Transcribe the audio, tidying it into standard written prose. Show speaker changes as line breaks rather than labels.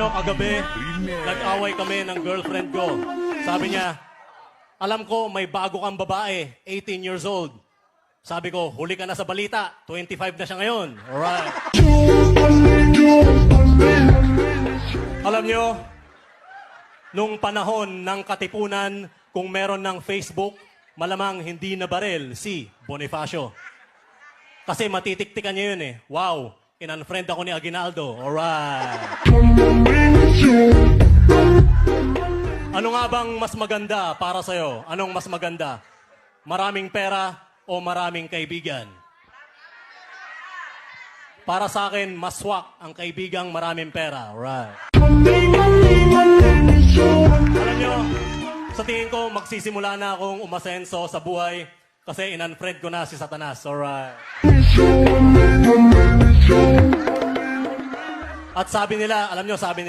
Kagabi, nag-away kami ng girlfriend ko. Sabi niya, alam ko may bago kang babae, 18 years old. Sabi ko, huli ka na sa balita, 25 na siya ngayon. Alright. Alam nyo, nung panahon ng Katipunan, kung meron ng Facebook, malamang hindi na baril si Bonifacio. Kasi matitiktikan niya yun eh. Wow, in-unfriend ako ni Aguinaldo. Alright. Ano nga bang mas maganda para sa'yo? Anong mas maganda? Maraming pera o maraming kaibigan? Para sa akin, mas swak ang kaibigang maraming pera. Alright. Alam nyo, sa tingin ko, magsisimula na akong umasenso sa buhay kasi in-unfriend ko na si Satanas. Alright. At sabi nila, alam nyo, sabi nila,